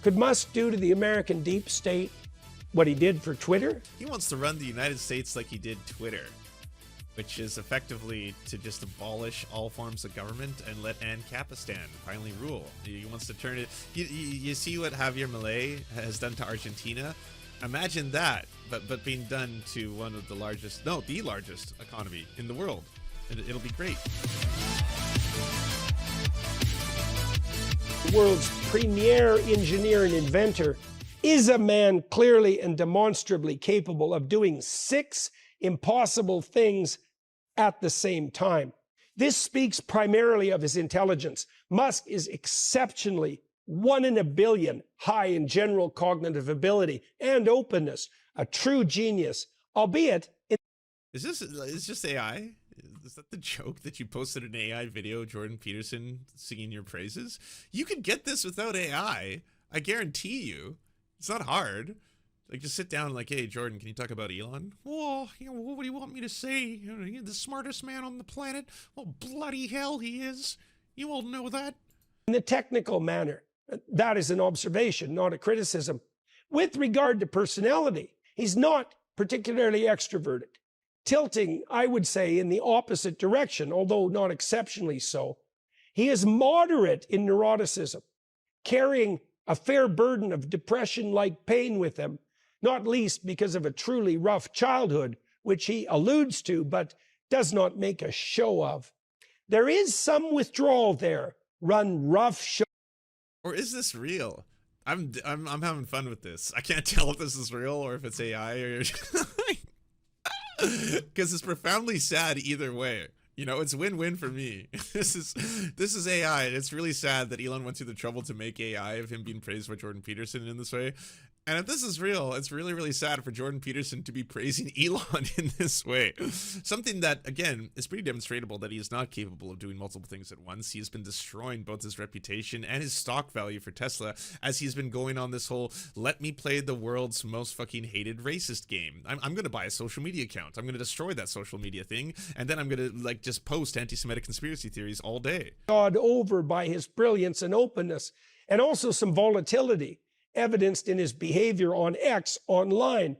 Could Musk do to the American deep state what he did for Twitter? He wants to run the United States like he did Twitter, which is effectively to just abolish all forms of government and let Ancapistan finally rule. He wants to turn it... You see what Javier Milei has done to Argentina? Imagine that, but being done to one of the largest, no, the largest economy in the world. It'll be great. The world's premier engineer and inventor is a man clearly and demonstrably capable of doing 6 impossible things at the same time. This speaks primarily of his intelligence. Musk is exceptionally 1 in a billion high in general cognitive ability and openness, a true genius, albeit... Is this AI? Is that the joke that you posted an AI video, Jordan Peterson singing your praises? You could get this without AI. I guarantee you. It's not hard. Like, just sit down and like, hey, Jordan, can you talk about Elon? Oh, you know, what do you want me to say? You know, he's the smartest man on the planet. Oh, bloody hell he is. You all know that. In the technical manner, that is an observation, not a criticism. With regard to personality, he's not particularly extroverted, tilting, I would say, in the opposite direction, although not exceptionally so. He is moderate in neuroticism, carrying a fair burden of depression-like pain with him, not least because of a truly rough childhood, which he alludes to but does not make a show of. There is some withdrawal there, run rough show. Or is this real? I'm having fun with this. I can't tell if this is real or if it's AI or... Because it's profoundly sad either way. You know, it's win-win for me. This is AI. It's really sad that Elon went through the trouble to make AI of him being praised by Jordan Peterson in this way. And if this is real, it's really, really sad for Jordan Peterson to be praising Elon in this way. Something that, again, is pretty demonstrable that he is not capable of doing multiple things at once. He has been destroying both his reputation and his stock value for Tesla as he's been going on this whole, let me play the world's most fucking hated racist game. I'm going to buy a social media account. I'm going to destroy that social media thing. And then I'm going to, like, just post anti-Semitic conspiracy theories all day. Awed over by his brilliance and openness, and also some volatility evidenced in his behavior on X online,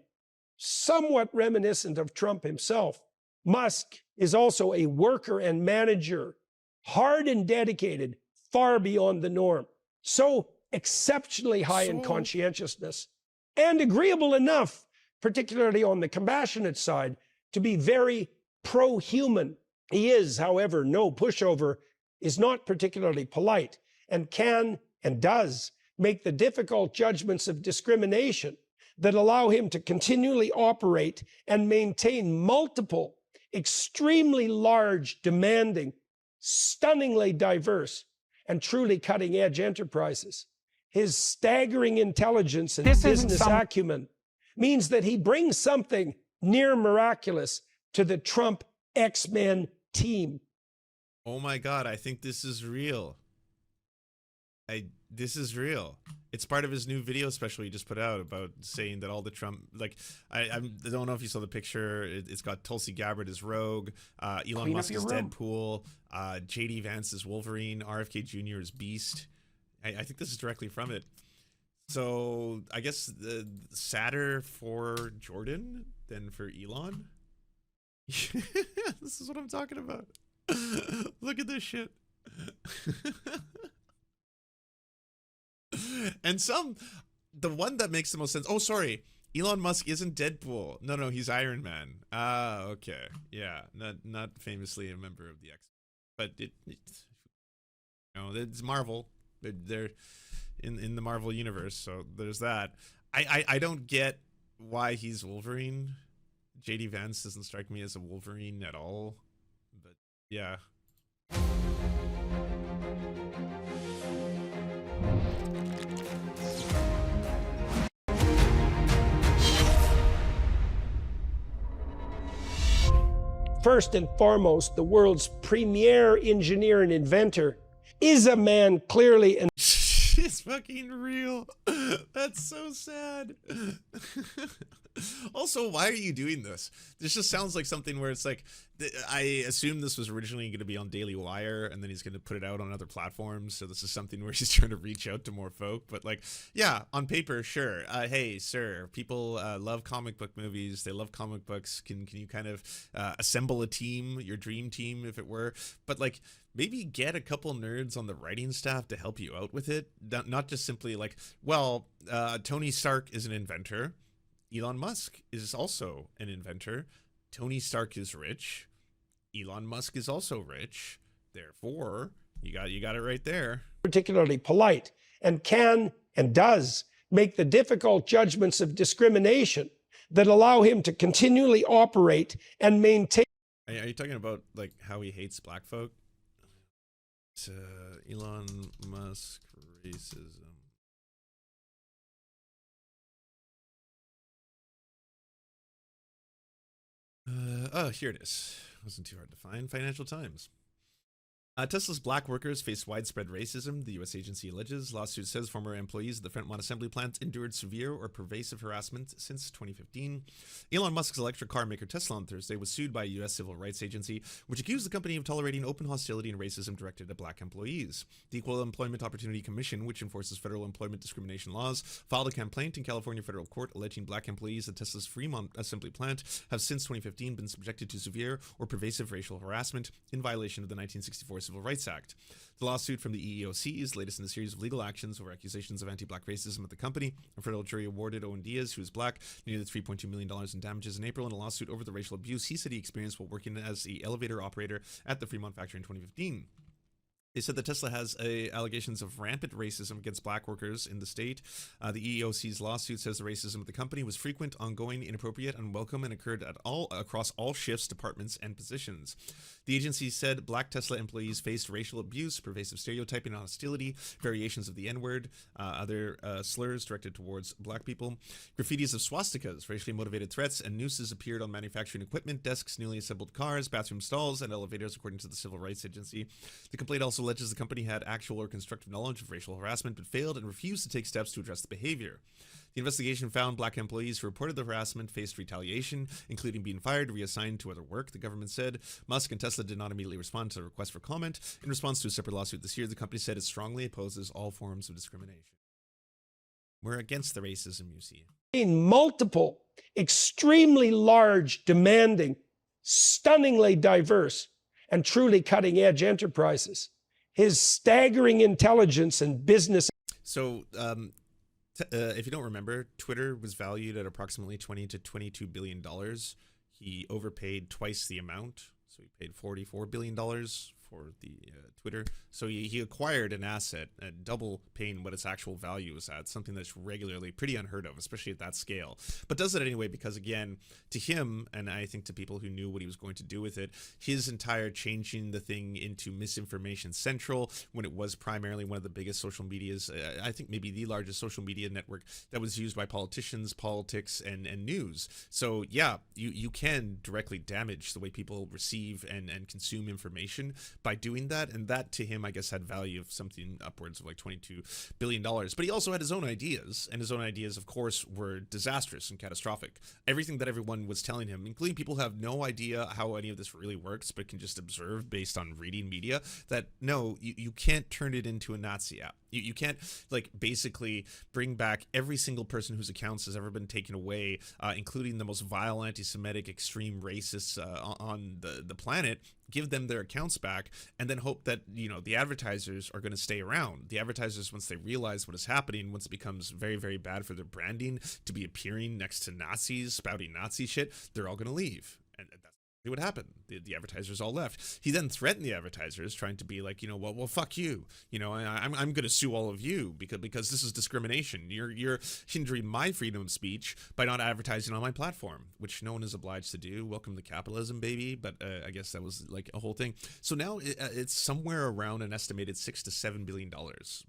somewhat reminiscent of Trump himself. Musk is also a worker and manager, hard and dedicated, far beyond the norm. So exceptionally high in conscientiousness, and agreeable enough, particularly on the compassionate side, to be very pro-human. He is, however, no pushover, is not particularly polite, and can and does make the difficult judgments of discrimination that allow him to continually operate and maintain multiple, extremely large, demanding, stunningly diverse, and truly cutting-edge enterprises. His staggering intelligence and business acumen means that he brings something near miraculous to the Trump X-Men team. Oh my God, I think this is real. This is real. It's part of his new video special he just put out about saying that all the Trump, like, I don't know if you saw the picture. It's got Tulsi Gabbard as Rogue, Elon Musk as Deadpool, JD Vance as Wolverine, RFK Jr. as Beast. I think this is directly from it. So I guess sadder for Jordan than for Elon. This is what I'm talking about. Look at this shit. And the one that makes the most sense. Oh, sorry. Elon Musk isn't Deadpool. No, he's Iron Man. Ah, okay. Yeah, not famously a member of the X, but it's Marvel. They're in the Marvel universe, so there's that. I don't get why he's Wolverine. JD Vance doesn't strike me as a Wolverine at all, but yeah. First and foremost, the world's premier engineer and inventor is a man clearly and is fucking real. That's so sad. Also, why are you doing this? This just sounds like something where it's like, I assume this was originally going to be on Daily Wire, and then he's going to put it out on other platforms. So this is something where he's trying to reach out to more folk. But like, yeah, on paper, sure. Hey, sir, people love comic book movies. They love comic books. Can you kind of assemble a team, your dream team, if it were? But like, maybe get a couple nerds on the writing staff to help you out with it. Not just simply like, well, Tony Stark is an inventor. Elon Musk is also an inventor. Tony Stark is rich. Elon Musk is also rich. Therefore, you got it right there. Particularly polite, and can and does make the difficult judgments of discrimination that allow him to continually operate and maintain. Are you talking about like how he hates black folk? Elon Musk racism. Oh, here it is. Wasn't too hard to find. Financial Times. Tesla's black workers face widespread racism, the U.S. agency alleges. Lawsuit says former employees at the Fremont assembly plant endured severe or pervasive harassment since 2015. Elon Musk's electric car maker Tesla on Thursday was sued by a U.S. civil rights agency, which accused the company of tolerating open hostility and racism directed at black employees. The Equal Employment Opportunity Commission, which enforces federal employment discrimination laws, filed a complaint in California federal court alleging black employees at Tesla's Fremont assembly plant have since 2015 been subjected to severe or pervasive racial harassment in violation of the 1964 Civil Rights Act. The lawsuit from the EEOC is latest in a series of legal actions over accusations of anti-black racism at the company. A federal jury awarded Owen Diaz, who is black, nearly $3.2 million in damages in April in a lawsuit over the racial abuse he said he experienced while working as the elevator operator at the Fremont factory in 2015. They said that Tesla has allegations of rampant racism against black workers in the state. The EEOC's lawsuit says the racism of the company was frequent, ongoing, inappropriate, unwelcome, and occurred across all shifts, departments, and positions. The agency said black Tesla employees faced racial abuse, pervasive stereotyping and hostility, variations of the N-word, other slurs directed towards black people. Graffitis of swastikas, racially motivated threats, and nooses appeared on manufacturing equipment, desks, newly assembled cars, bathroom stalls, and elevators, according to the Civil Rights Agency. The complaint also alleges the company had actual or constructive knowledge of racial harassment but failed and refused to take steps to address the behavior. The investigation found black employees who reported the harassment faced retaliation, including being fired or reassigned to other work, the government said. Musk and Tesla did not immediately respond to the request for comment. In response to a separate lawsuit this year, the company said it strongly opposes all forms of discrimination. We're against the racism, you see. In multiple, extremely large, demanding, stunningly diverse, and truly cutting-edge enterprises. His staggering intelligence and business. So, if you don't remember, Twitter was valued at approximately $20 to $22 billion. He overpaid twice the amount. So he paid $44 billion for the Twitter. So he acquired an asset at double paying what its actual value is at, something that's regularly pretty unheard of, especially at that scale. But does it anyway because, again, to him, and I think to people who knew what he was going to do with it, his entire changing the thing into misinformation central when it was primarily one of the biggest social medias, I think maybe the largest social media network that was used by politicians, politics, and news. So yeah, you can directly damage the way people receive and consume information by doing that, and that to him I guess had value of something upwards of like $22 billion. But he also had his own ideas, and his own ideas of course were disastrous and catastrophic. Everything that everyone was telling him, including people who have no idea how any of this really works but can just observe based on reading media, that no, you can't turn it into a Nazi app. You can't like basically bring back every single person whose accounts has ever been taken away, including the most vile anti-Semitic extreme racists on the planet, give them their accounts back, and then hope that, you know, the advertisers are going to stay around. The advertisers, once they realize what is happening, once it becomes very, very bad for their branding to be appearing next to Nazis, spouting Nazi shit, they're all going to leave. And that's what happened. The advertisers all left. He then threatened the advertisers, trying to be like, you know, well, fuck you. You know, I'm going to sue all of you because this is discrimination. You're hindering my freedom of speech by not advertising on my platform, which no one is obliged to do. Welcome to capitalism, baby. But I guess that was like a whole thing. So now it's somewhere around an estimated $6 to $7 billion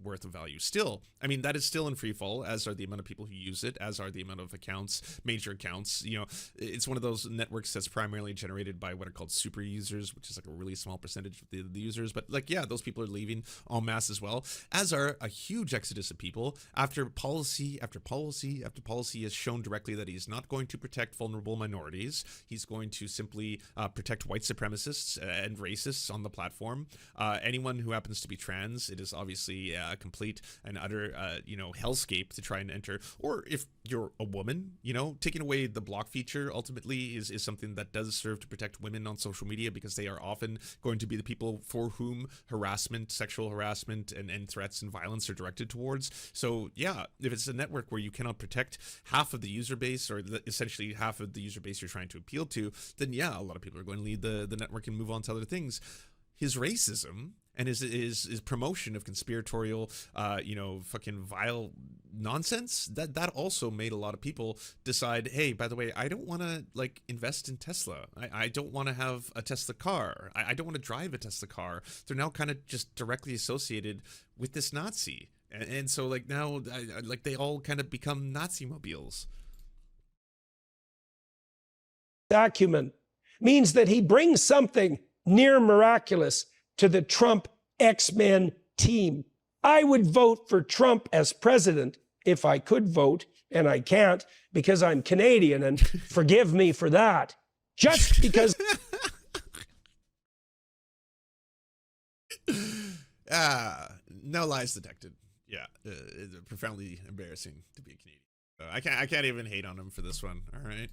worth of value. Still, I mean, that is still in free fall, as are the amount of people who use it, as are the amount of accounts, major accounts. You know, it's one of those networks that's primarily generated dominated by what are called super users, which is like a really small percentage of the users. But like, yeah, those people are leaving en masse as well, as are a huge exodus of people after policy after policy after policy has shown directly that he's not going to protect vulnerable minorities. He's going to simply protect white supremacists and racists on the platform. Anyone who happens to be trans, it is obviously a complete and utter, hellscape to try and enter. Or if you're a woman, taking away the block feature ultimately is something that does serve to protect women on social media, because they are often going to be the people for whom harassment, sexual harassment, and threats and violence are directed towards. So yeah, if it's a network where you cannot protect half of the user base, or essentially half of the user base you're trying to appeal to, then yeah, a lot of people are going to leave the network and move on to other things. His racism and his promotion of conspiratorial, fucking vile nonsense, that also made a lot of people decide, hey, by the way, I don't want to like invest in Tesla. I don't want to have a Tesla car. I don't want to drive a Tesla car. They're now kind of just directly associated with this Nazi. And so like now, like they all kind of become Nazi mobiles. Acumen means that he brings something near miraculous to the Trump X-Men team. I would vote for Trump as president if I could vote, and I can't because I'm Canadian, and forgive me for that. Just because... No lies detected. Yeah, it's profoundly embarrassing to be a Canadian. I can't even hate on him for this one, all right?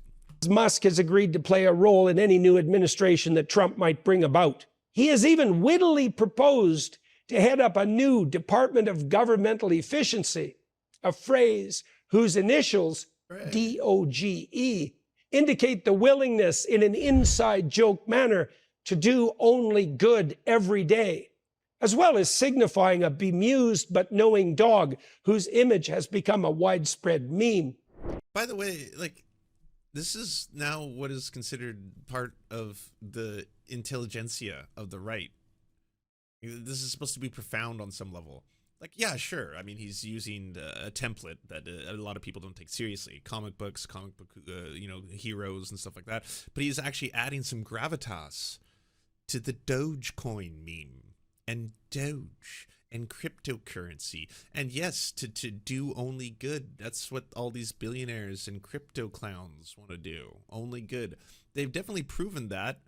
Musk has agreed to play a role in any new administration that Trump might bring about. He has even wittily proposed to head up a new Department of Governmental Efficiency, a phrase whose initials, DOGE, indicate the willingness in an inside joke manner to do only good every day, as well as signifying a bemused but knowing dog whose image has become a widespread meme. By the way, like, this is now what is considered part of the intelligentsia of the right. This is supposed to be profound on some level. Like, yeah, sure. I mean, he's using a template that a lot of people don't take seriously. Comic book heroes and stuff like that. But he's actually adding some gravitas to the Dogecoin meme and Doge and cryptocurrency. And yes, to do only good. That's what all these billionaires and crypto clowns want to do. Only good. They've definitely proven that.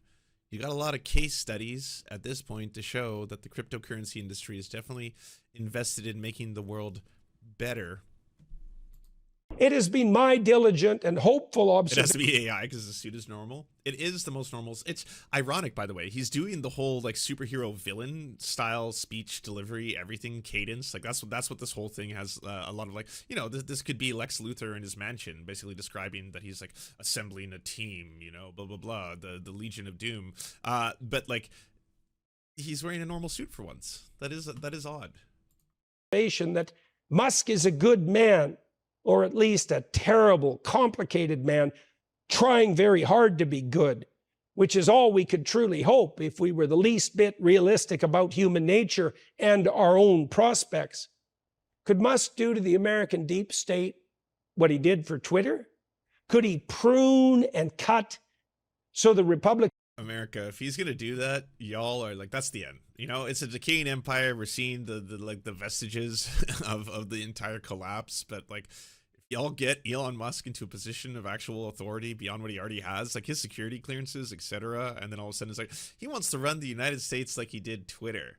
You got a lot of case studies at this point to show that the cryptocurrency industry is definitely invested in making the world better. It has been my diligent and hopeful observation. It has to be AI because the suit is normal. It is the most normal. It's ironic, by the way. He's doing the whole like superhero villain style speech delivery, everything cadence. Like that's what this whole thing has a lot of, like, this could be Lex Luthor in his mansion, basically describing that he's like assembling a team, blah, blah, blah, the Legion of Doom. But like he's wearing a normal suit for once. That is odd. That Musk is a good man, or at least a terrible, complicated man, trying very hard to be good, which is all we could truly hope if we were the least bit realistic about human nature and our own prospects. Could Musk do to the American deep state what he did for Twitter? Could he prune and cut so the Republic... America, if he's gonna do that, y'all are like, that's the end. It's a decaying empire. We're seeing the vestiges of the entire collapse. But like, if y'all get Elon Musk into a position of actual authority beyond what he already has, like his security clearances, etc., and then all of a sudden it's like he wants to run the United States like he did Twitter,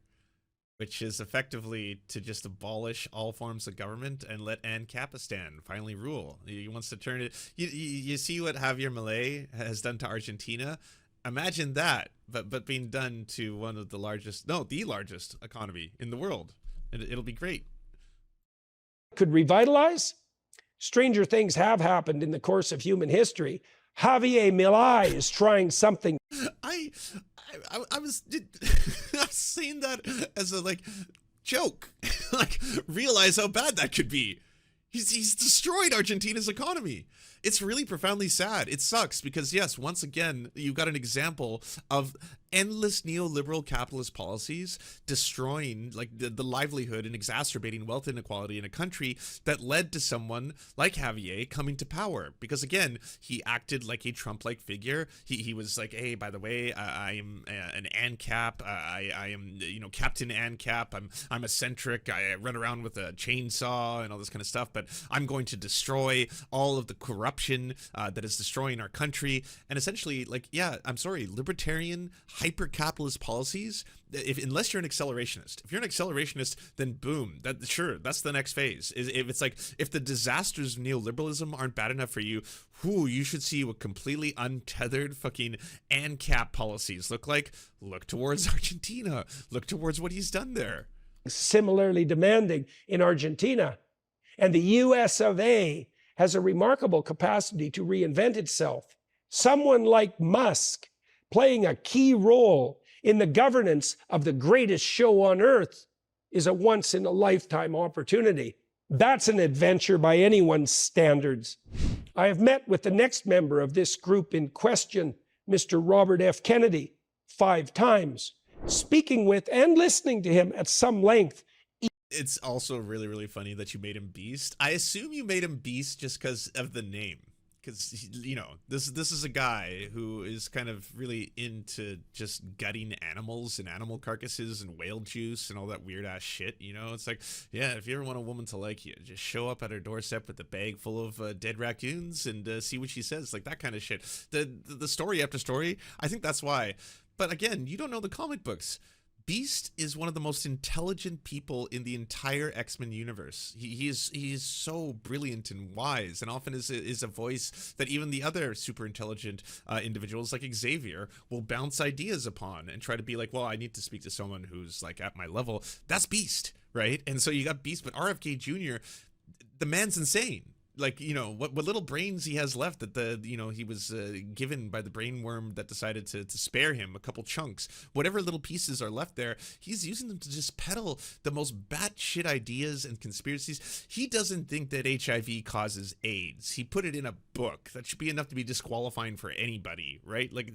which is effectively to just abolish all forms of government and let Ancapistan finally rule. He wants to turn it. You see what Javier Milei has done to Argentina? Imagine that, but being done to one of the largest, no, the largest economy in the world. It'll be great. Could revitalize? Stranger things have happened in the course of human history. Javier Milei is trying something. I was saying that as a like joke. Like, realize how bad that could be. He's destroyed Argentina's economy. it's really profoundly sad. It sucks because, yes, once again, you've got an example of endless neoliberal capitalist policies destroying like the livelihood and exacerbating wealth inequality in a country that led to someone like Javier coming to power. Because again, he acted like a Trump-like figure. He was like, hey, by the way, I am an ANCAP. I am, you know, Captain ANCAP. I'm eccentric. I run around with a chainsaw and all this kind of stuff, but I'm going to destroy all of the corruption that is destroying our country. And essentially, like, yeah, I'm sorry, libertarian, hyper-capitalist policies, unless you're an accelerationist. If you're an accelerationist, then boom, that's the next phase. If it's like, if the disasters of neoliberalism aren't bad enough for you, you should see what completely untethered fucking ANCAP policies look like. Look towards Argentina. Look towards what he's done there. Similarly demanding in Argentina. And the US of A has a remarkable capacity to reinvent itself. Someone like Musk playing a key role in the governance of the greatest show on earth is a once-in-a-lifetime opportunity. That's an adventure by anyone's standards. I have met with the next member of this group in question, Mr. Robert F. Kennedy, 5 times, speaking with and listening to him at some length. It's also really, really funny that you made him Beast. I assume you made him Beast just because of the name. Because, you know, this is a guy who is kind of really into just gutting animals and animal carcasses and whale juice and all that weird ass shit. You know, it's like, yeah, if you ever want a woman to like you, just show up at her doorstep with a bag full of dead raccoons and see what she says, like that kind of shit. The story after story, I think that's why. But again, you don't know the comic books. Beast is one of the most intelligent people in the entire X-Men universe. He is so brilliant and wise, and often is a voice that even the other super intelligent individuals like Xavier will bounce ideas upon and try to be like, well, I need to speak to someone who's like at my level. That's Beast, right? And so you got Beast, but RFK Jr., the man's insane. Like, you know, what little brains he has left that he was given by the brain worm that decided to spare him a couple chunks, whatever little pieces are left there, he's using them to just peddle the most batshit ideas and conspiracies. He doesn't think that HIV causes AIDS. He put it in a book. That should be enough to be disqualifying for anybody, right? Like,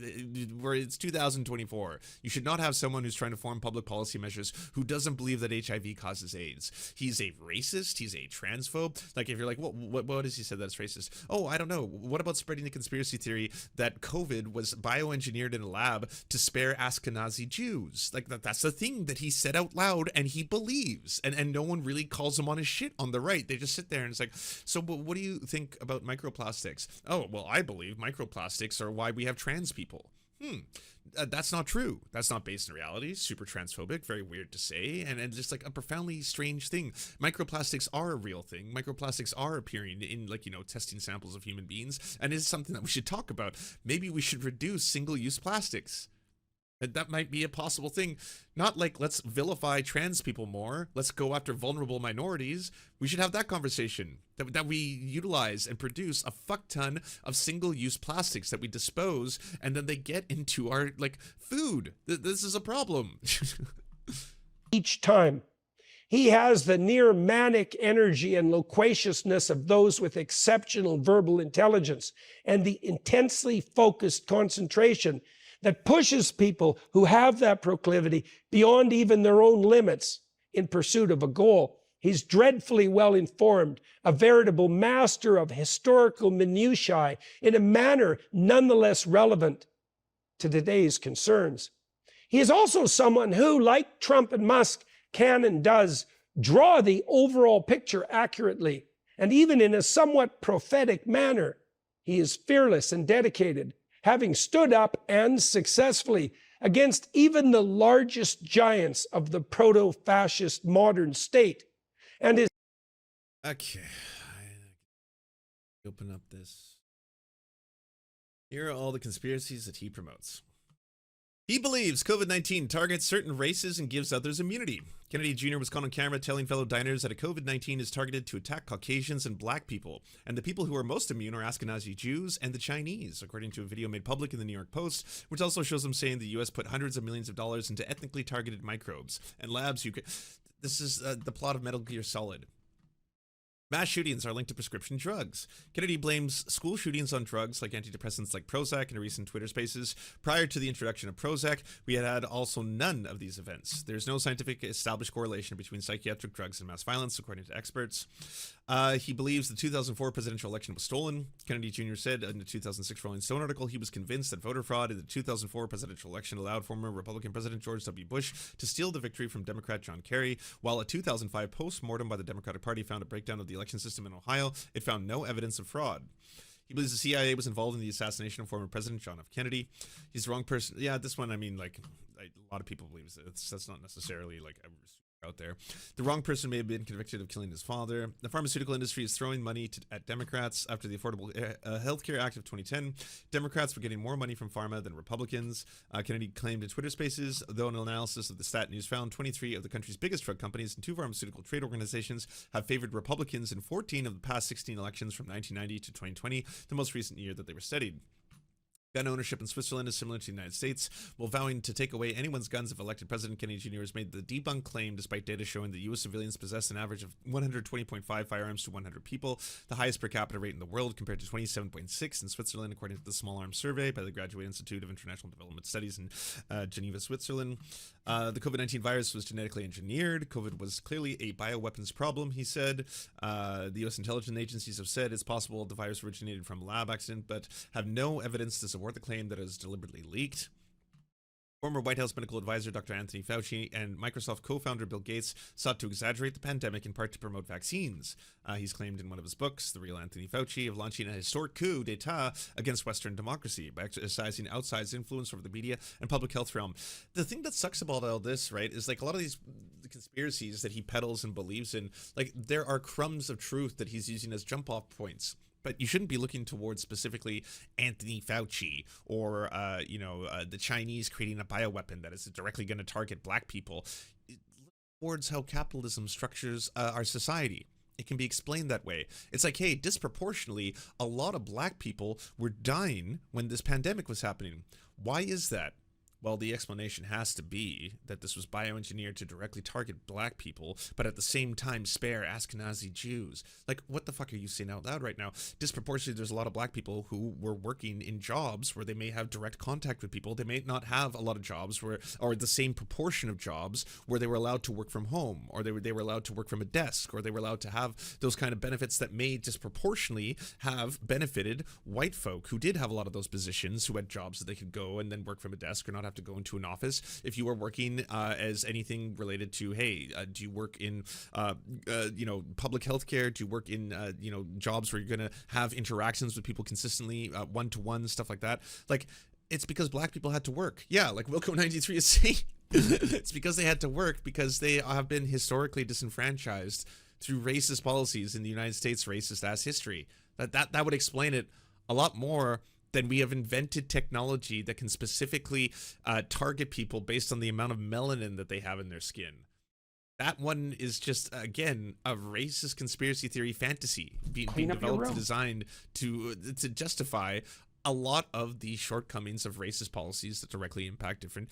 where it's 2024. You should not have someone who's trying to form public policy measures who doesn't believe that HIV causes AIDS. He's a racist. He's a transphobe. Like, if you're like, what is he said that's racist? Oh, I don't know. What about spreading the conspiracy theory that COVID was bioengineered in a lab to spare Ashkenazi Jews? Like, that's the thing that he said out loud and he believes, and no one really calls him on his shit on the right. They just sit there and it's like, so what do you think about microplastics? Oh, well, I believe microplastics are why we have trans people. That's not true. That's not based in reality. Super transphobic, very weird to say, and just like a profoundly strange thing. Microplastics are a real thing. Microplastics are appearing in, like, you know, testing samples of human beings, and it's something that we should talk about. Maybe we should reduce single-use plastics. That might be a possible thing. Not like, let's vilify trans people more. Let's go after vulnerable minorities. We should have that conversation. That we utilize and produce a fuck ton of single-use plastics that we dispose, and then they get into our, like, food. This is a problem. Each time. He has the near manic energy and loquaciousness of those with exceptional verbal intelligence and the intensely focused concentration that pushes people who have that proclivity beyond even their own limits in pursuit of a goal. He's dreadfully well informed, a veritable master of historical minutiae in a manner nonetheless relevant to today's concerns. He is also someone who, like Trump and Musk, can and does draw the overall picture accurately, and even in a somewhat prophetic manner. He is fearless and dedicated, having stood up and successfully against even the largest giants of the proto-fascist modern state. And his... Okay. Open up this. Here are all the conspiracies that he promotes. He believes COVID-19 targets certain races and gives others immunity. Kennedy Jr. was caught on camera telling fellow diners that COVID-19 is targeted to attack Caucasians and black people, and the people who are most immune are Ashkenazi Jews and the Chinese, according to a video made public in the New York Post, which also shows him saying the U.S. put hundreds of millions of dollars into ethnically targeted microbes and labs. This is the plot of Metal Gear Solid. Mass shootings are linked to prescription drugs. Kennedy blames school shootings on drugs like antidepressants like Prozac in a recent Twitter Spaces. Prior to the introduction of Prozac, we had also none of these events. There's no scientific established correlation between psychiatric drugs and mass violence, according to experts. He believes the 2004 presidential election was stolen. Kennedy Jr. said in the 2006 Rolling Stone article he was convinced that voter fraud in the 2004 presidential election allowed former Republican President George W. Bush to steal the victory from Democrat John Kerry, while a 2005 post-mortem by the Democratic Party found a breakdown of the election system in Ohio. It found no evidence of fraud. He believes the CIA was involved in the assassination of former President John F. Kennedy. He's the wrong person. Yeah, this one, I mean, like, a lot of people believe that's not necessarily, like, out there. The wrong person may have been convicted of killing his father. The pharmaceutical industry is throwing money at Democrats. After the Affordable Health Care Act of 2010, Democrats were getting more money from pharma than Republicans. Kennedy claimed in Twitter Spaces, though an analysis of the Stat News found 23 of the country's biggest drug companies and 2 pharmaceutical trade organizations have favored Republicans in 14 of the past 16 elections from 1990 to 2020, the most recent year that they were studied. Gun ownership in Switzerland is similar to the United States. While vowing to take away anyone's guns if elected President, Kennedy Jr. has made the debunked claim despite data showing that U.S. civilians possess an average of 120.5 firearms to 100 people, the highest per capita rate in the world compared to 27.6 in Switzerland, according to the Small Arms Survey by the Graduate Institute of International Development Studies in Geneva, Switzerland. The COVID-19 virus was genetically engineered. COVID was clearly a bioweapons problem, he said. The U.S. intelligence agencies have said it's possible the virus originated from a lab accident, but have no evidence to support the claim that it was deliberately leaked. Former White House medical advisor Dr. Anthony Fauci and Microsoft co-founder Bill Gates sought to exaggerate the pandemic in part to promote vaccines. He's claimed in one of his books, The Real Anthony Fauci, of launching a historic coup d'etat against Western democracy by exercising outsized influence over the media and public health realm. The thing that sucks about all this, right, is like a lot of these conspiracies that he peddles and believes in, like there are crumbs of truth that he's using as jump-off points. But you shouldn't be looking towards specifically Anthony Fauci or, the Chinese creating a bioweapon that is directly going to target black people. Look towards how capitalism structures our society. It can be explained that way. It's like, hey, disproportionately, a lot of black people were dying when this pandemic was happening. Why is that? Well, the explanation has to be that this was bioengineered to directly target black people, but at the same time spare Ashkenazi Jews. Like, what the fuck are you saying out loud right now? Disproportionately, there's a lot of black people who were working in jobs where they may have direct contact with people. They may not have a lot of jobs where, or the same proportion of jobs where they were allowed to work from home, or they were allowed to work from a desk, or they were allowed to have those kind of benefits that may disproportionately have benefited white folk who did have a lot of those positions, who had jobs that they could go and then work from a desk or not have to go into an office. If you were working as anything related to, hey, do you work in, public health care? Do you work in, jobs where you're going to have interactions with people consistently, one-to-one, stuff like that? Like, it's because black people had to work. Yeah, like Wilco 93 is saying, it's because they had to work because they have been historically disenfranchised through racist policies in the United States, racist ass history. That would explain it a lot more than we have invented technology that can specifically target people based on the amount of melanin that they have in their skin. That one is just, again, a racist conspiracy theory fantasy being developed and designed to justify a lot of the shortcomings of racist policies that directly impact different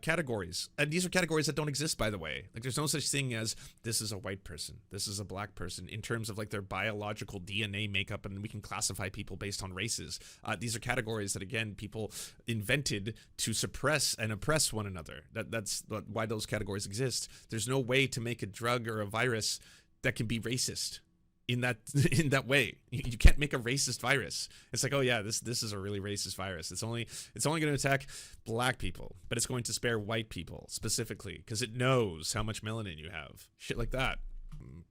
categories. And these are categories that don't exist, by the way. Like, there's no such thing as this is a white person, this is a black person, in terms of like their biological DNA makeup, and we can classify people based on races. These are categories that, again, people invented to suppress and oppress one another. That's why those categories exist. There's no way to make a drug or a virus that can be racist in that way. You can't make a racist virus. It's like, oh yeah, this is a really racist virus. It's only going to attack black people, but it's going to spare white people specifically because it knows how much melanin you have. Shit like that.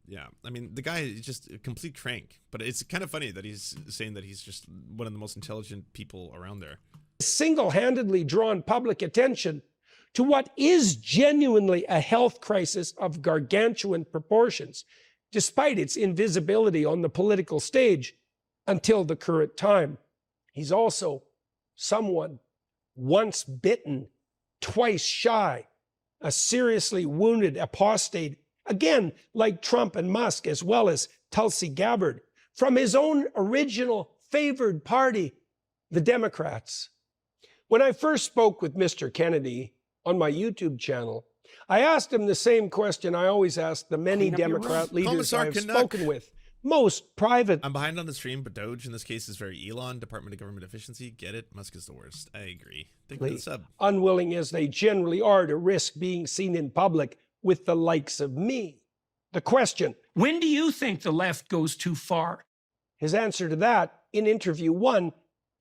Yeah, I mean, the guy is just a complete crank, but it's kind of funny that he's saying that he's just one of the most intelligent people around there. Single-handedly drawn public attention to what is genuinely a health crisis of gargantuan proportions, despite its invisibility on the political stage until the current time. He's also someone once bitten, twice shy, a seriously wounded apostate, again, like Trump and Musk, as well as Tulsi Gabbard, from his own original favored party, the Democrats. When I first spoke with Mr. Kennedy on my YouTube channel, I asked him the same question I always ask the many Democrat leaders I've spoken with. most private. I'm behind on the stream, but Doge in this case is very Elon, Department of Government Efficiency. Get it? Musk is the worst. I agree. Thank you for the sub. Unwilling as they generally are to risk being seen in public with the likes of me. The question, when do you think the left goes too far? His answer to that in interview 1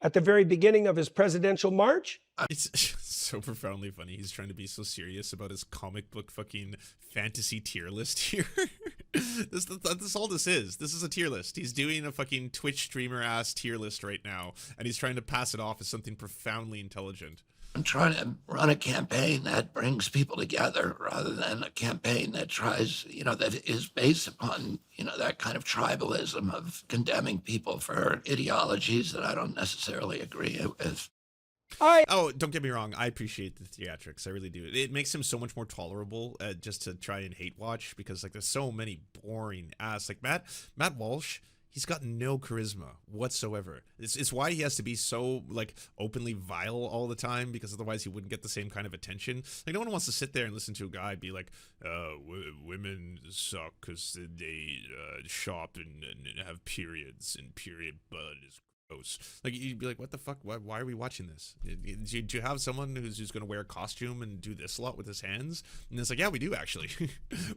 at the very beginning of his presidential march? It's so profoundly funny. He's trying to be so serious about his comic book fucking fantasy tier list here. That's all this is. This is a tier list. He's doing a fucking Twitch streamer ass tier list right now, and he's trying to pass it off as something profoundly intelligent. I'm trying to run a campaign that brings people together rather than a campaign that tries, that is based upon, that kind of tribalism of condemning people for ideologies that I don't necessarily agree with. Oh, don't get me wrong. I appreciate the theatrics. I really do. It makes him so much more tolerable just to try and hate watch, because like there's so many boring ass, like Matt Walsh. He's got no charisma whatsoever. It's why he has to be so like openly vile all the time, because otherwise he wouldn't get the same kind of attention. Like no one wants to sit there and listen to a guy be like, women suck because they shop and have periods, and period blood is gross. Like you'd be like, what the fuck? Why are we watching this? Do you have someone who's going to wear a costume and do this a lot with his hands? And it's like, yeah, we do actually.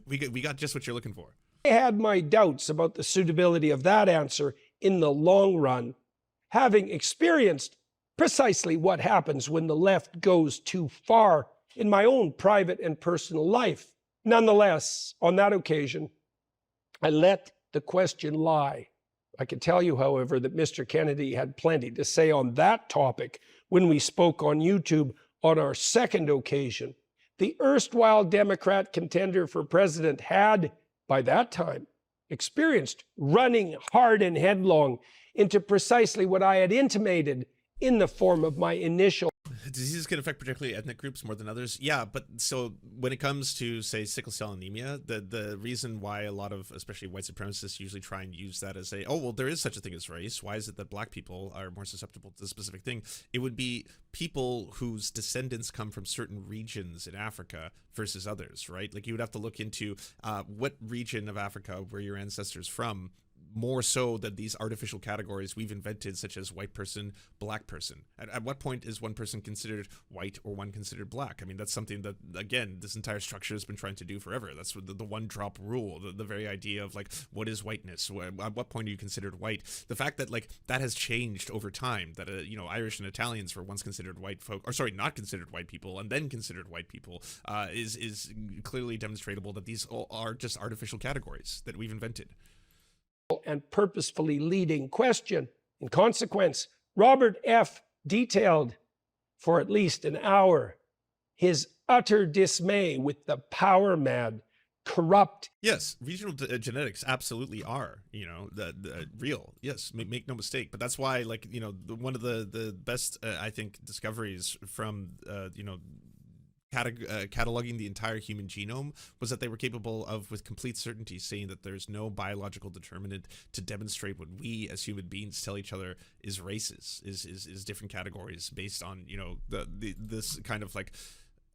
we got just what you're looking for. I had my doubts about the suitability of that answer in the long run, having experienced precisely what happens when the left goes too far in my own private and personal life. Nonetheless, on that occasion, I let the question lie. I can tell you, however, that Mr. Kennedy had plenty to say on that topic when we spoke on YouTube on our second occasion. The erstwhile Democrat contender for president had, by that time, experienced running hard and headlong into precisely what I had intimated in the form of my initial. Diseases can affect particularly ethnic groups more than others. Yeah, but so when it comes to, say, sickle cell anemia, the reason why a lot of, especially white supremacists, usually try and use that as a, oh, well, there is such a thing as race. Why is it that black people are more susceptible to this specific thing? It would be people whose descendants come from certain regions in Africa versus others, right? Like you would have to look into what region of Africa were your ancestors from, more so than these artificial categories we've invented, such as white person, black person. At what point is one person considered white or one considered black? I mean, that's something that, again, this entire structure has been trying to do forever. That's what the one drop rule, the very idea of like, what is whiteness? At what point are you considered white? The fact that like that has changed over time, that, Irish and Italians were once considered white folk, or sorry, not considered white people and then considered white people, is clearly demonstrable that these all are just artificial categories that we've invented. And purposefully leading question. In consequence, Robert F. detailed for at least an hour his utter dismay with the power-mad, corrupt. Yes, regional genetics absolutely are, the real. Yes, make no mistake. But that's why, like, one of the best, I think, discoveries from, cataloging the entire human genome was that they were capable of, with complete certainty, saying that there's no biological determinant to demonstrate what we as human beings tell each other is races, is different categories based on, this kind of like,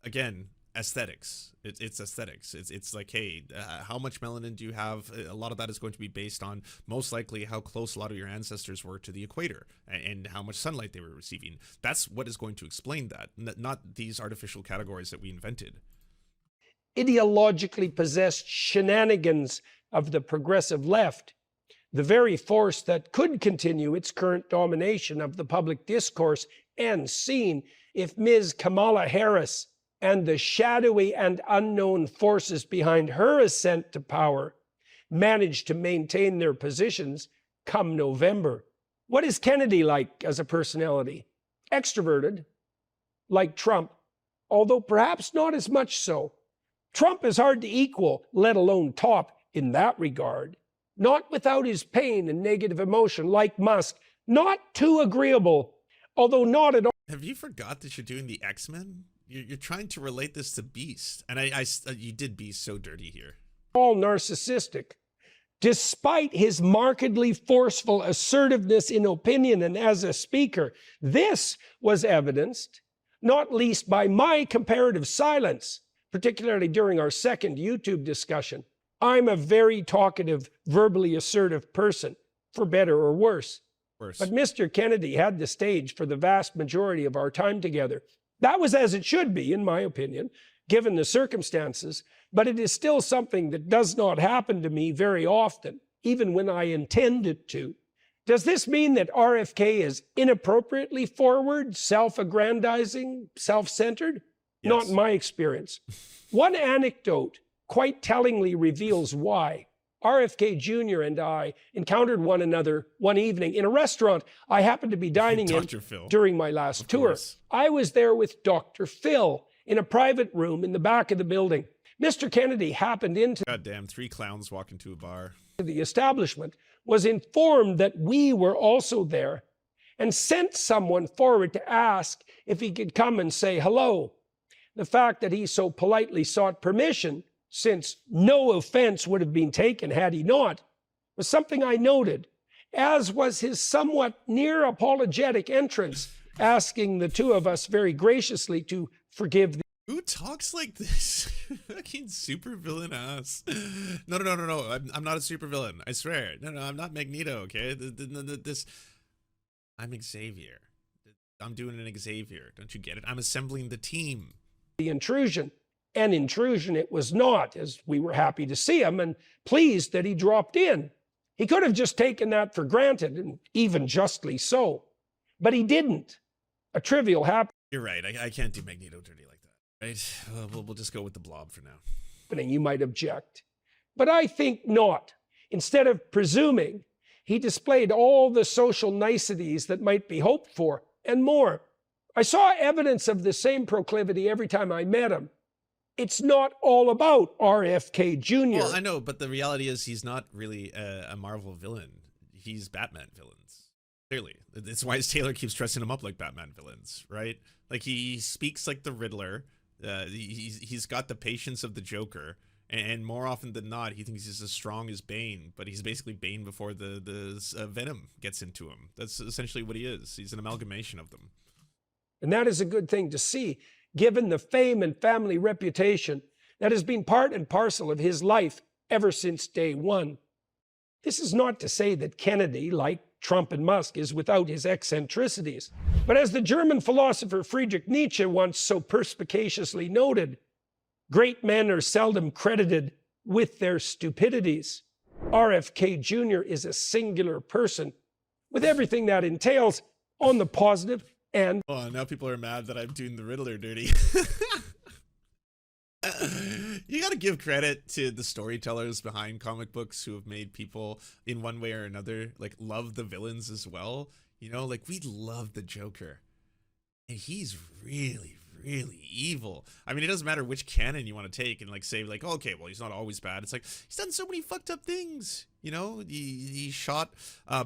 again, aesthetics. It's aesthetics. It's like, hey, how much melanin do you have? A lot of that is going to be based on most likely how close a lot of your ancestors were to the equator and how much sunlight they were receiving. That's what is going to explain that, not these artificial categories that we invented. Ideologically possessed shenanigans of the progressive left, the very force that could continue its current domination of the public discourse and scene if Ms. Kamala Harris and the shadowy and unknown forces behind her ascent to power manage to maintain their positions come November. What is Kennedy like as a personality? Extroverted, like Trump, although perhaps not as much so. Trump is hard to equal, let alone top, in that regard. Not without his pain and negative emotion, like Musk. Not too agreeable, although not at all. Have you forgot that you're doing the X-Men? You're trying to relate this to Beast, and you did Beast so dirty here. All narcissistic. Despite his markedly forceful assertiveness in opinion and as a speaker, this was evidenced, not least by my comparative silence, particularly during our second YouTube discussion. I'm a very talkative, verbally assertive person, for better or worse. Worse. But Mr. Kennedy had the stage for the vast majority of our time together. That was as it should be, in my opinion, given the circumstances, but it is still something that does not happen to me very often, even when I intend it to. Does this mean that RFK is inappropriately forward, self-aggrandizing, self-centered? Yes. Not in my experience. One anecdote quite tellingly reveals why. RFK Jr. and I encountered one another one evening in a restaurant I happened to be dining in during my last tour. I was there with Dr. Phil in a private room in the back of the building. Mr. Kennedy happened into Goddamn, 3 clowns walk into a bar. The establishment, was informed that we were also there, and sent someone forward to ask if he could come and say hello. The fact that he so politely sought permission, since no offense would have been taken had he not, was something I noted, as was his somewhat near apologetic entrance, asking the two of us very graciously to forgive the Who talks like this? Fucking supervillain ass. No. I'm not a supervillain. I swear. No, I'm not Magneto, okay? I'm Xavier. I'm doing an Xavier. Don't you get it? I'm assembling the team. The intrusion. An intrusion it was not, as we were happy to see him and pleased that he dropped in. He could have just taken that for granted, and even justly so. But he didn't. A trivial happening. You're right. I can't do Magneto dirty like that, right? We'll just go with the Blob for now. You might object. But I think not. Instead of presuming, he displayed all the social niceties that might be hoped for, and more. I saw evidence of the same proclivity every time I met him. It's not all about RFK Jr. Well, I know, but the reality is he's not really a Marvel villain. He's Batman villains. Clearly. It's why Taylor keeps dressing him up like Batman villains, right? Like, he speaks like the Riddler. He's got the patience of the Joker. And more often than not, he thinks he's as strong as Bane, but he's basically Bane before the Venom gets into him. That's essentially what he is. He's an amalgamation of them. And that is a good thing to see, given the fame and family reputation that has been part and parcel of his life ever since day one. This is not to say that Kennedy, like Trump and Musk, is without his eccentricities. But as the German philosopher Friedrich Nietzsche once so perspicaciously noted, great men are seldom credited with their stupidities. RFK Jr. is a singular person, with everything that entails on the positive and... Oh, now people are mad that I'm doing the Riddler dirty. You gotta give credit to the storytellers behind comic books who have made people, in one way or another, like, love the villains as well. You know, like, we love the Joker. And he's really evil. I mean, it doesn't matter which canon you want to take and, like, say, like, oh, okay, well, he's not always bad. It's like, he's done so many fucked up things. You know, he shot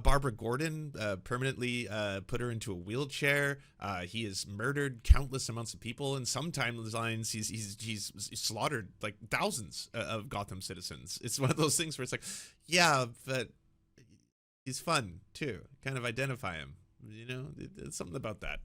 Barbara Gordon, permanently put her into a wheelchair. He has murdered countless amounts of people. In some timelines, he's slaughtered like thousands of Gotham citizens. It's one of those things where it's like, yeah, but he's fun too. Kind of identify him. You know, it's something about that.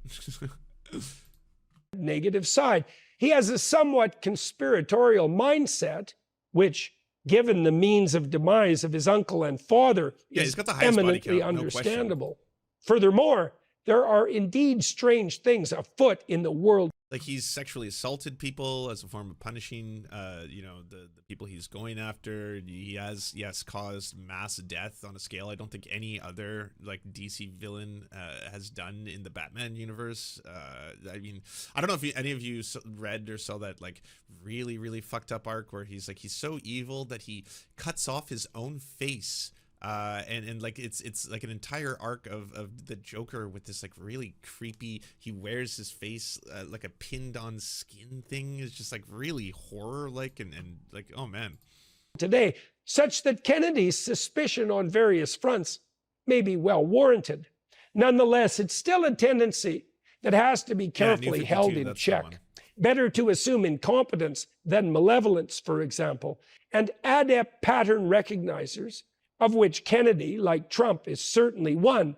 Negative side. He has a somewhat conspiratorial mindset, which, given the means of demise of his uncle and father, is eminently understandable. Furthermore, there are indeed strange things afoot in the world. Like, he's sexually assaulted people as a form of punishing, you know, the people he's going after. He has, yes, caused mass death on a scale I don't think any other, like, DC villain has done in the Batman universe. I mean, I don't know if any of you read or saw that, like, really fucked up arc where he's so evil that he cuts off his own face. And like it's like an entire arc of the Joker with this, like, really creepy, he wears his face like a pinned on skin thing. It's just, like, really horror like and like, oh man. Today, such that Kennedy's suspicion on various fronts may be well warranted. Nonetheless, it's still a tendency that has to be carefully held in check. Better to assume incompetence than malevolence, for example, and adept pattern recognizers, of which Kennedy, like Trump, is certainly one,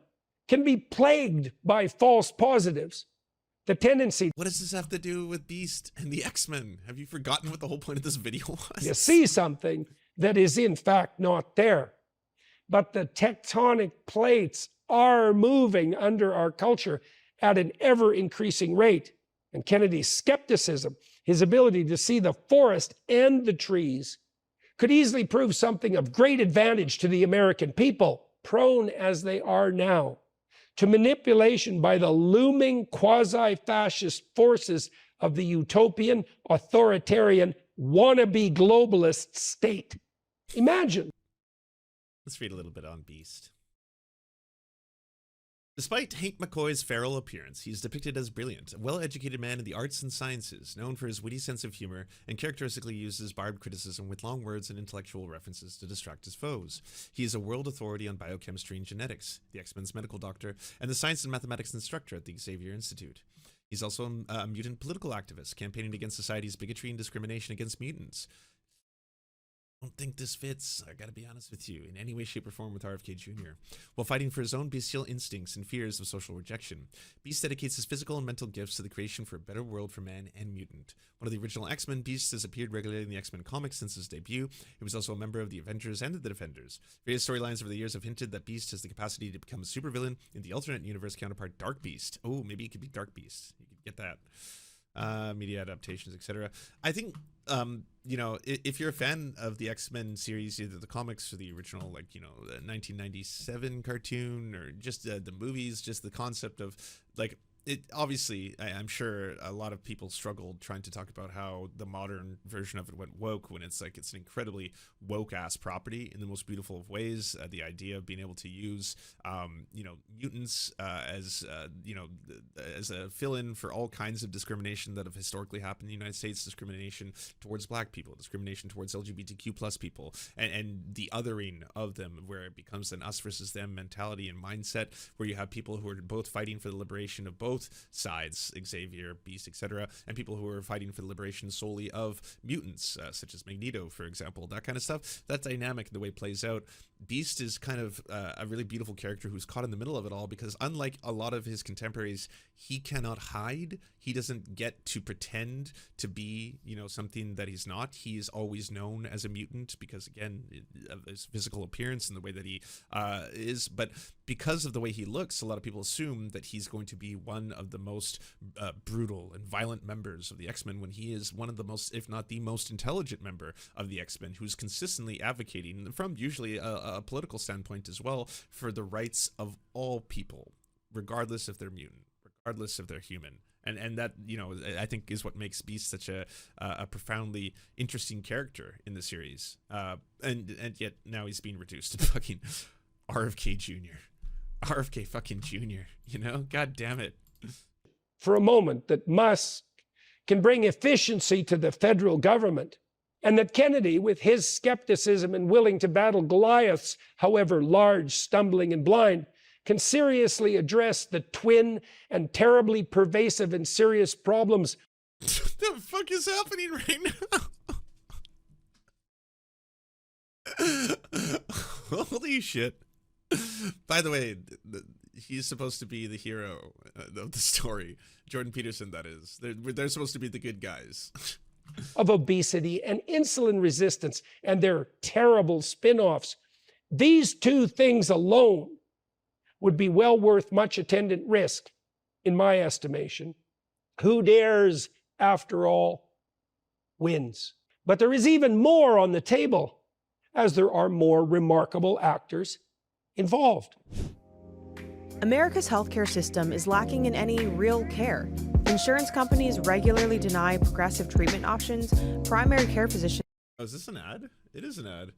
can be plagued by false positives. The tendency... What does this have to do with Beast and the X-Men? Have you forgotten what the whole point of this video was? You see something, that is in fact not there. But the tectonic plates are moving under our culture at an ever-increasing rate. And Kennedy's skepticism, his ability to see the forest and the trees, could easily prove something of great advantage to the American people, prone as they are now to manipulation by the looming quasi-fascist forces of the utopian, authoritarian, wannabe globalist state. Imagine. Let's read a little bit on Beast. Despite Hank McCoy's feral appearance, he is depicted as brilliant, a well-educated man in the arts and sciences, known for his witty sense of humor, and characteristically uses barbed criticism with long words and intellectual references to distract his foes. He is a world authority on biochemistry and genetics, the X-Men's medical doctor, and the science and mathematics instructor at the Xavier Institute. He's also a mutant political activist, campaigning against society's bigotry and discrimination against mutants. I don't think this fits, I gotta be honest with you, in any way, shape, or form with RFK Jr. While fighting for his own bestial instincts and fears of social rejection, Beast dedicates his physical and mental gifts to the creation for a better world for man and mutant. One of the original X-Men, Beast has appeared regularly in the X-Men comics since his debut. He was also a member of the Avengers and the Defenders. Various storylines over the years have hinted that Beast has the capacity to become a supervillain in the alternate universe counterpart Dark Beast. Oh, maybe it could be Dark Beast. You could get that. Media adaptations, etc. I think, you know, if you're a fan of the X-Men series, either the comics or the original, like, you know, the 1997 cartoon, or just the movies, just the concept of, like, it obviously, I'm sure a lot of people struggled trying to talk about how the modern version of it went woke, when it's like, it's an incredibly woke ass property in the most beautiful of ways. The idea of being able to use, you know, mutants as, you know, as a fill-in for all kinds of discrimination that have historically happened in the United States, discrimination towards black people, discrimination towards LGBTQ plus people, and the othering of them, where it becomes an us versus them mentality and mindset, where you have people who are both fighting for the liberation of both sides, Xavier, Beast, etc., and people who are fighting for the liberation solely of mutants, such as Magneto, for example, that kind of stuff. That dynamic and the way it plays out. Beast is kind of a really beautiful character who's caught in the middle of it all, because unlike a lot of his contemporaries, he cannot hide. He doesn't get to pretend to be, you know, something that he's not. He is always known as a mutant because, again, of his physical appearance and the way that he is. But because of the way he looks, a lot of people assume that he's going to be one of the most brutal and violent members of the X-Men, when he is one of the most, if not the most intelligent member of the X-Men, who's consistently advocating, from usually a political standpoint as well, for the rights of all people, regardless if they're mutant, regardless if they're human. And that, you know, I think is what makes Beast such a profoundly interesting character in the series. And yet now he's being reduced to fucking RFK Jr. RFK fucking Jr., you know? God damn it. For a moment, that Musk can bring efficiency to the federal government, and that Kennedy, with his skepticism and willing to battle Goliaths, however large, stumbling, and blind, can seriously address the twin and terribly pervasive and serious problems. What the fuck is happening right now? Holy shit. By the way, he's supposed to be the hero of the story. Jordan Peterson, that is. They're supposed to be the good guys. Of obesity and insulin resistance and their terrible spin-offs. These two things alone would be well worth much attendant risk, in my estimation. Who dares, after all, wins. But there is even more on the table, as there are more remarkable actors involved. America's healthcare system is lacking in any real care. Insurance companies regularly deny progressive treatment options. Primary care physicians... Oh, is this an ad? It is an ad.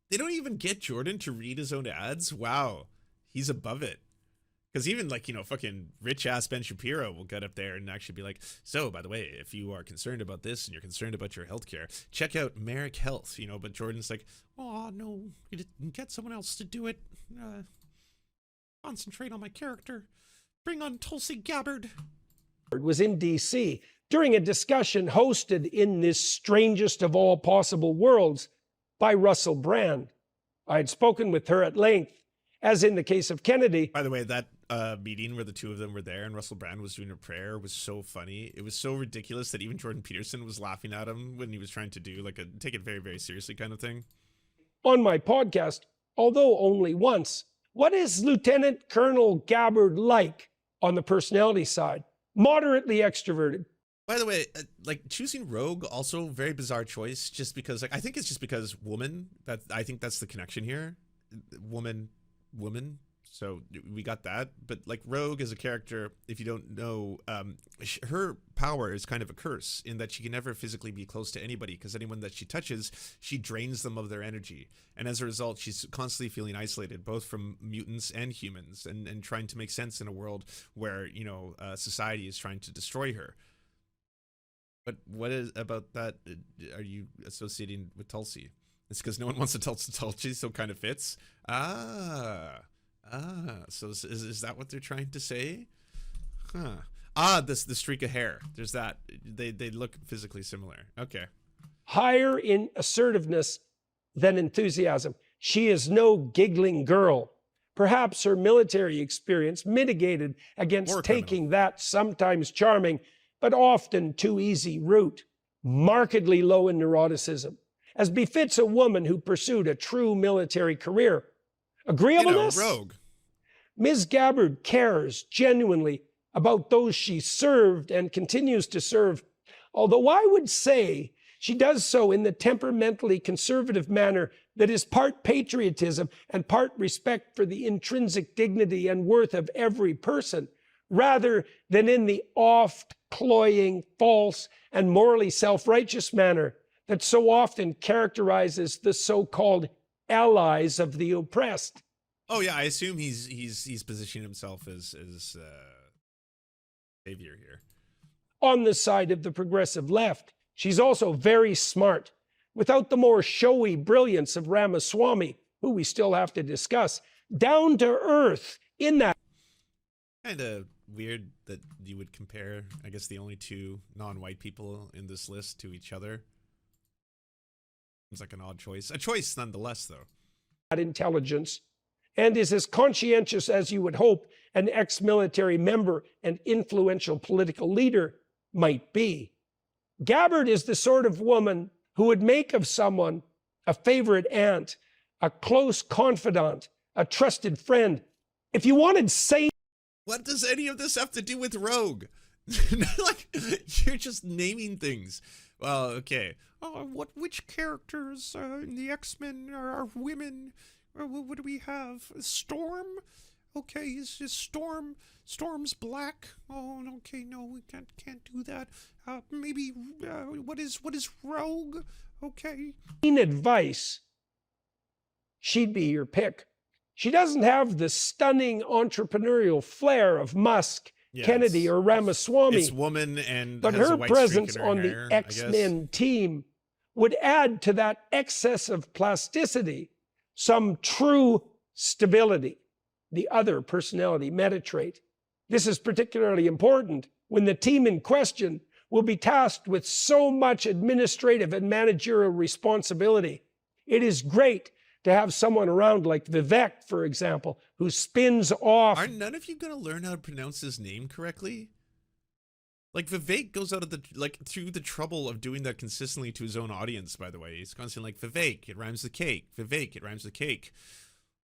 They don't even get Jordan to read his own ads? Wow. He's above it. Because even, like, you know, fucking rich-ass Ben Shapiro will get up there and actually be like, so, by the way, if you are concerned about this and you're concerned about your healthcare, check out Merrick Health, you know, but Jordan's like, oh, no, you didn't get someone else to do it. Concentrate on my character. Bring on Tulsi Gabbard. Was in D.C. during a discussion hosted in this strangest of all possible worlds by Russell Brand. I had spoken with her at length, as in the case of Kennedy. By the way, that meeting where the two of them were there and Russell Brand was doing a prayer was so funny. It was so ridiculous that even Jordan Peterson was laughing at him when he was trying to do like a take it very, very seriously kind of thing. on my podcast, although only once. What is Lieutenant Colonel Gabbard like on the personality side? Moderately extroverted. By the way, like choosing Rogue, also very bizarre choice, just because like I think it's just because woman, that I think that's the connection here. Woman. So we got that, but like Rogue as a character, if you don't know, her power is kind of a curse in that she can never physically be close to anybody, because anyone that she touches, she drains them of their energy. And as a result, she's constantly feeling isolated, both from mutants and humans, and trying to make sense in a world where, you know, society is trying to destroy her. But what is about that are you associating with Tulsi? It's because no one wants to tell Tulsi, so kind of fits. So is that what they're trying to say? Huh. The streak of hair. There's that. They look physically similar. Okay. Higher in assertiveness than enthusiasm. She is no giggling girl. Perhaps her military experience mitigated against taking that sometimes charming, but often too easy route. Markedly low in neuroticism, as befits a woman who pursued a true military career. Agreeableness? You know, Rogue. Ms. Gabbard cares genuinely about those she served and continues to serve, although I would say she does so in the temperamentally conservative manner that is part patriotism and part respect for the intrinsic dignity and worth of every person, rather than in the oft cloying, false, and morally self-righteous manner that so often characterizes the so-called allies of the oppressed. Oh yeah, I assume he's positioning himself as savior here. On the side of the progressive left, she's also very smart, without the more showy brilliance of Ramaswamy, who we still have to discuss. Down to earth in that. Kind of weird that you would compare, I guess, the only two non-white people in this list to each other. Seems like an odd choice. A choice nonetheless, though. Intelligence, and is as conscientious as you would hope an ex-military member and influential political leader might be. Gabbard is the sort of woman who would make of someone a favorite aunt, a close confidant, a trusted friend. If you wanted sane... What does any of this have to do with Rogue? Like, you're just naming things. Well, okay. Which characters in the X-Men are women? What do we have? Storm? Okay, is Storm's black? Oh, okay, no, we can't do that. Maybe what is Rogue? Okay. In advice, she'd be your pick. She doesn't have the stunning entrepreneurial flair of Musk, Kennedy, or Ramaswamy. It's woman, and but has her a white presence streak in her on hair, the X-Men team would add to that excess of plasticity some true stability, the other personality meta trait. This is particularly important when the team in question will be tasked with so much administrative and managerial responsibility. It is great to have someone around like Vivek, for example, who spins off... Are none of you going to learn how to pronounce his name correctly? Like, Vivek goes out of the, like, through the trouble of doing that consistently to his own audience, by the way. He's constantly like, Vivek, it rhymes with cake. Vivek, it rhymes with cake.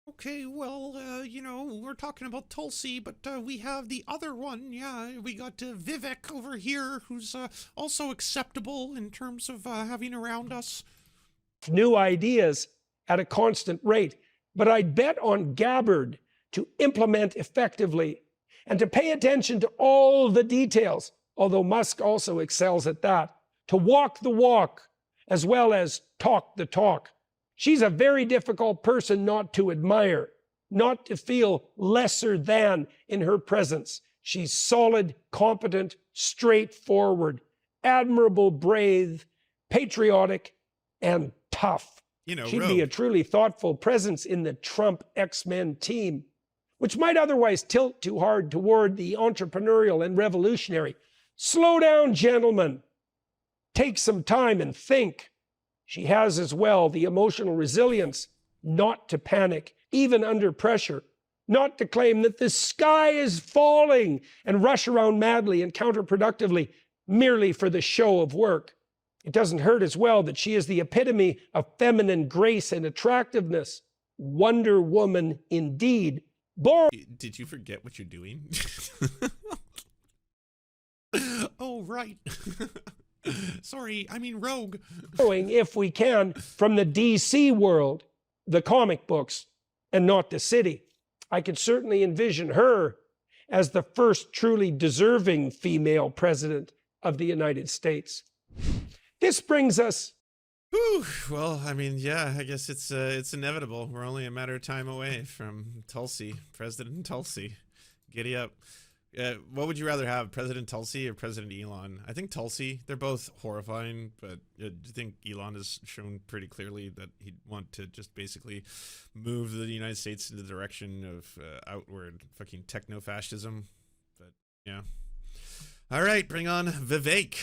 Okay, well, you know, we're talking about Tulsi, but we have the other one. Yeah, we got Vivek over here, who's also acceptable in terms of having around us. New ideas at a constant rate. But I'd bet on Gabbard to implement effectively and to pay attention to all the details, although Musk also excels at that, to walk the walk as well as talk the talk. She's a very difficult person not to admire, not to feel lesser than in her presence. She's solid, competent, straightforward, admirable, brave, patriotic, and tough. You know, she'd Rogue. be a truly thoughtful presence in the Trump X-Men team, which might otherwise tilt too hard toward the entrepreneurial and revolutionary. Slow down, gentlemen. Take some time and think. She has as well the emotional resilience not to panic, even under pressure, not to claim that the sky is falling and rush around madly and counterproductively merely for the show of work. It doesn't hurt as well that she is the epitome of feminine grace and attractiveness. Wonder Woman indeed. Did you forget what you're doing? Oh, right. Sorry, I mean rogue. Borrowing, if we can, from the DC world, the comic books, and not the city. I could certainly envision her as the first truly deserving female president of the United States. This brings us... Whew. Well, I mean, yeah, I guess it's inevitable. We're only a matter of time away from Tulsi, President Tulsi. Giddy up. What would you rather have, President Tulsi or President Elon? I think Tulsi. They're both horrifying, but I think Elon has shown pretty clearly that he'd want to just basically move the United States in the direction of outward fucking techno-fascism. But, yeah. All right, bring on Vivek.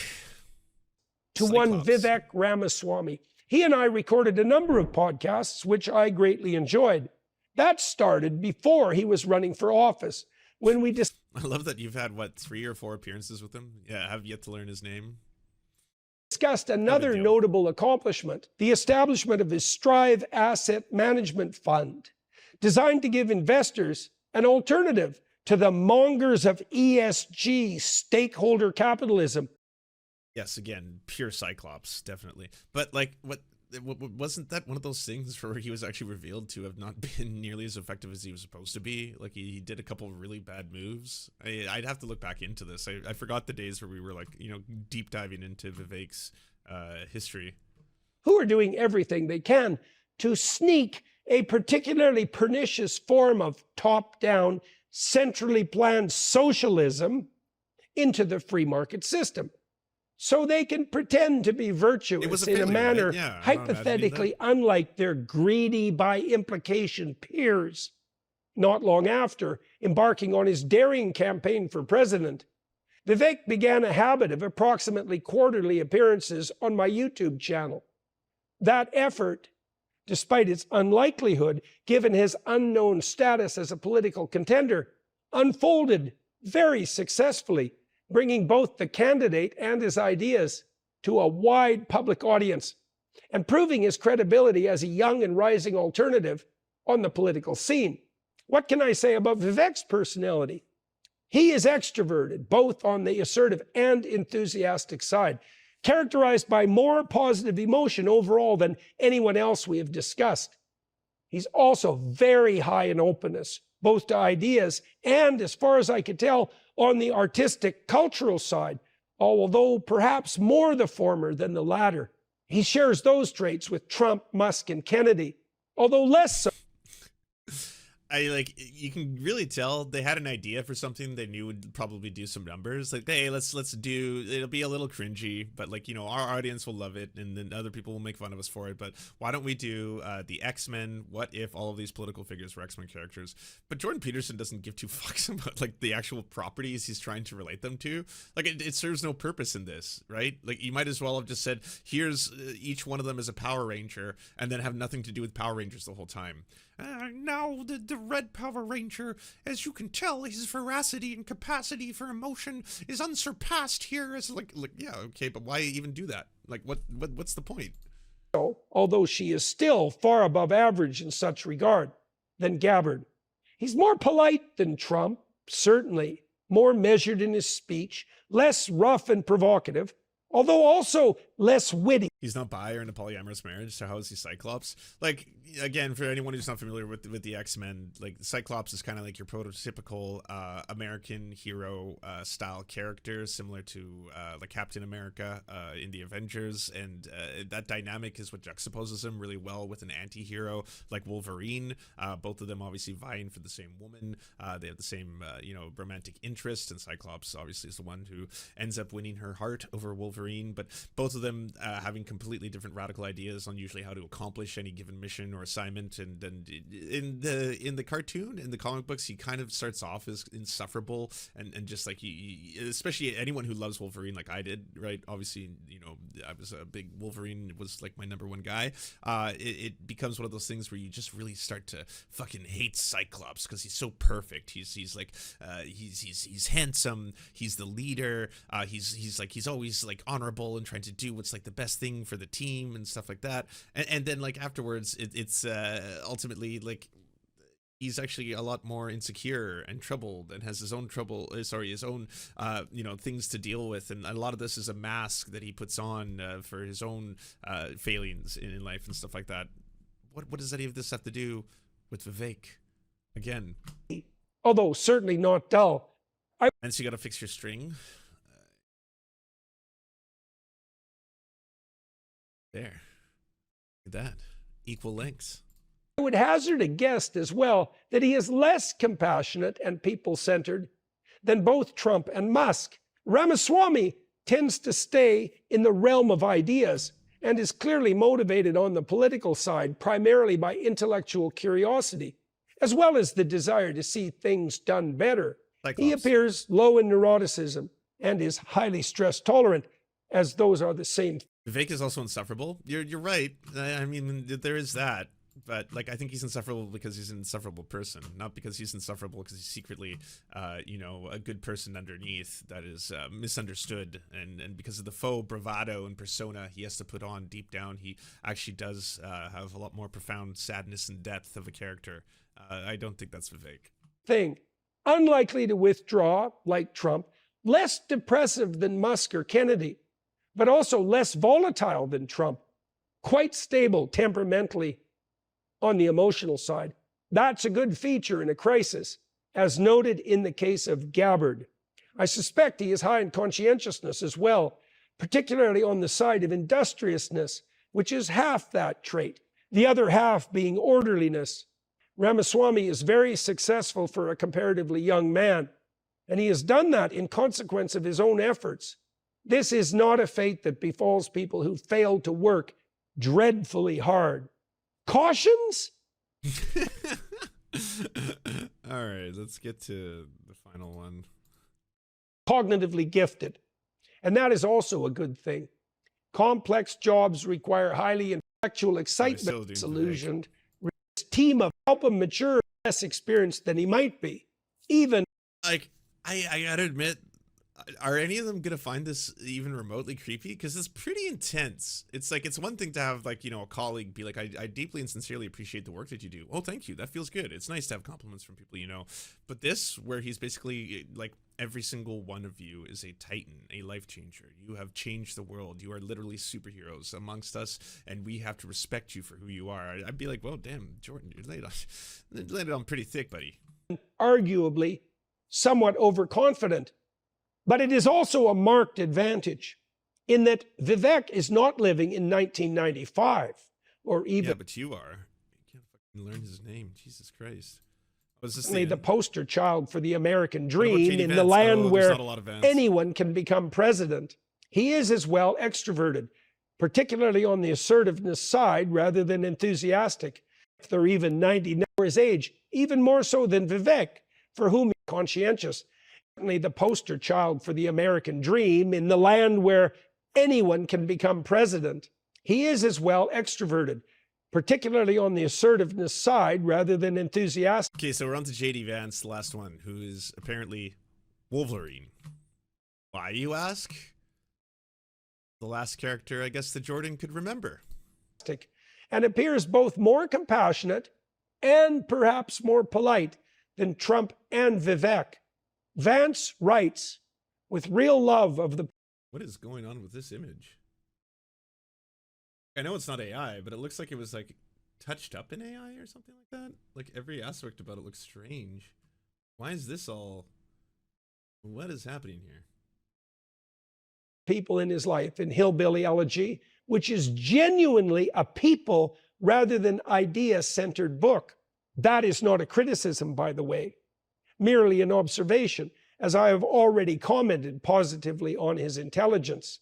To one Vivek Ramaswamy. He and I recorded a number of podcasts, which I greatly enjoyed. That started before he was running for office, when we I love that you've had, what, 3 or 4 appearances with him? Yeah, I have yet to learn his name. Discussed another notable accomplishment, the establishment of his Strive Asset Management Fund, designed to give investors an alternative to the mongers of ESG stakeholder capitalism. Yes, again, pure Cyclops, definitely. But like, wasn't that one of those things where he was actually revealed to have not been nearly as effective as he was supposed to be? Like he did a couple of really bad moves. I'd have to look back into this. I forgot the days where we were like, you know, deep diving into Vivek's history. Who are doing everything they can to sneak a particularly pernicious form of top-down, centrally planned socialism into the free market system, so they can pretend to be virtuous in a manner, right? Yeah, hypothetically unlike their greedy by implication peers. Not long after embarking on his daring campaign for president, Vivek began a habit of approximately quarterly appearances on my YouTube channel. That effort, despite its unlikelihood given his unknown status as a political contender, unfolded very successfully, bringing both the candidate and his ideas to a wide public audience and proving his credibility as a young and rising alternative on the political scene. What can I say about Vivek's personality? He is extroverted, both on the assertive and enthusiastic side, characterized by more positive emotion overall than anyone else we have discussed. He's also very high in openness, both to ideas and, as far as I could tell, on the artistic, cultural side, although perhaps more the former than the latter. He shares those traits with Trump, Musk, and Kennedy, although less so. You can really tell they had an idea for something they knew would probably do some numbers. Like, hey, let's do, it'll be a little cringy, but like, you know, our audience will love it and then other people will make fun of us for it. But why don't we do the X-Men? What if all of these political figures were X-Men characters? But Jordan Peterson doesn't give 2 fucks about like the actual properties he's trying to relate them to. Like it serves no purpose in this, right? Like you might as well have just said, here's each one of them as a Power Ranger and then have nothing to do with Power Rangers the whole time. Now the Red Power Ranger, as you can tell, his veracity and capacity for emotion is unsurpassed here. As like yeah, okay, but why even do that? Like what's the point? Although she is still far above average in such regard than Gabbard. He's more polite than Trump, certainly, more measured in his speech, less rough and provocative, although also less witty. He's not bi or in a polyamorous marriage, so how is he Cyclops? Like, again, for anyone who's not familiar with the X-Men, like Cyclops is kind of like your prototypical American hero style character, similar to like Captain America in the Avengers, and that dynamic is what juxtaposes him really well with an anti-hero like Wolverine. Both of them obviously vying for the same woman. They have the same you know, romantic interest, and Cyclops obviously is the one who ends up winning her heart over Wolverine. But both of them having completely different radical ideas on usually how to accomplish any given mission or assignment. And then in the cartoon, in the comic books, he kind of starts off as insufferable and just like he especially anyone who loves Wolverine like I did, right? Obviously, you know, I was a big Wolverine, was like my #1 guy. It becomes one of those things where you just really start to fucking hate Cyclops because he's so perfect. He's like he's handsome, he's the leader, he's always like honorable and trying to do what's like the best thing for the team and stuff like that. And then like afterwards, it's ultimately like he's actually a lot more insecure and troubled and has his own his own, things to deal with. And a lot of this is a mask that he puts on for his own failings in life and stuff like that. What does any of this have to do with Vivek? Again, although certainly not dull. And so you got to fix your string. There. Look at that. Equal lengths. I would hazard a guess as well that he is less compassionate and people-centered than both Trump and Musk. Ramaswamy tends to stay in the realm of ideas and is clearly motivated on the political side primarily by intellectual curiosity, as well as the desire to see things done better. He appears low in neuroticism and is highly stress tolerant, as those are the same. Vivek is also insufferable. You're right. I mean, there is that. But like, I think he's insufferable because he's an insufferable person, not because he's insufferable because he's secretly, a good person underneath that is misunderstood. And because of the faux bravado and persona he has to put on deep down, he actually does have a lot more profound sadness and depth of a character. I don't think that's Vivek. Thing. Unlikely to withdraw, like Trump, less depressive than Musk or Kennedy, but also less volatile than Trump, quite stable temperamentally on the emotional side. That's a good feature in a crisis, as noted in the case of Gabbard. I suspect he is high in conscientiousness as well, particularly on the side of industriousness, which is half that trait, the other half being orderliness. Ramaswamy is very successful for a comparatively young man, and he has done that in consequence of his own efforts. This is not a fate that befalls people who fail to work dreadfully hard. Cautions? All right, let's get to the final one. Cognitively gifted. And that is also a good thing. Complex jobs require highly intellectual excitement, disillusioned. His team of help him mature, less experienced than he might be. Even like, I gotta admit, are any of them gonna find this even remotely creepy? Because it's pretty intense. It's like, it's one thing to have like, a colleague be like, I deeply and sincerely appreciate the work that you do. Oh, thank you. That feels good. It's nice to have compliments from people, But this, where he's basically like, every single one of you is a titan, a life changer. You have changed the world. You are literally superheroes amongst us, and we have to respect you for who you are. I'd be like, well, damn, Jordan, you laid it on pretty thick, buddy. Arguably somewhat overconfident. But it is also a marked advantage in that Vivek is not living in 1995 or even... Yeah, but you are. You can't fucking learn his name. Jesus Christ. Was this the poster child for the American dream in the land where anyone can become president. He is as well extroverted, particularly on the assertiveness side rather than enthusiastic. If they're even 90 for his age, even more so than Vivek, for whom he's conscientious. The poster child for the American dream in the land where anyone can become president. He is as well extroverted, particularly on the assertiveness side rather than enthusiastic. Okay, so we're on to JD Vance, the last one, who is apparently Wolverine. Why, you ask? The last character, I guess, that Jordan could remember. And appears both more compassionate and perhaps more polite than Trump and Vivek. Vance writes, with real love of the... What is going on with this image? I know it's not AI, but it looks like it was like touched up in AI or something like that. Like every aspect about it looks strange. Why is this all... What is happening here? People in his life in Hillbilly Elegy, which is genuinely a people rather than idea-centered book. That is not a criticism, by the way. Merely an observation, as I have already commented positively on his intelligence.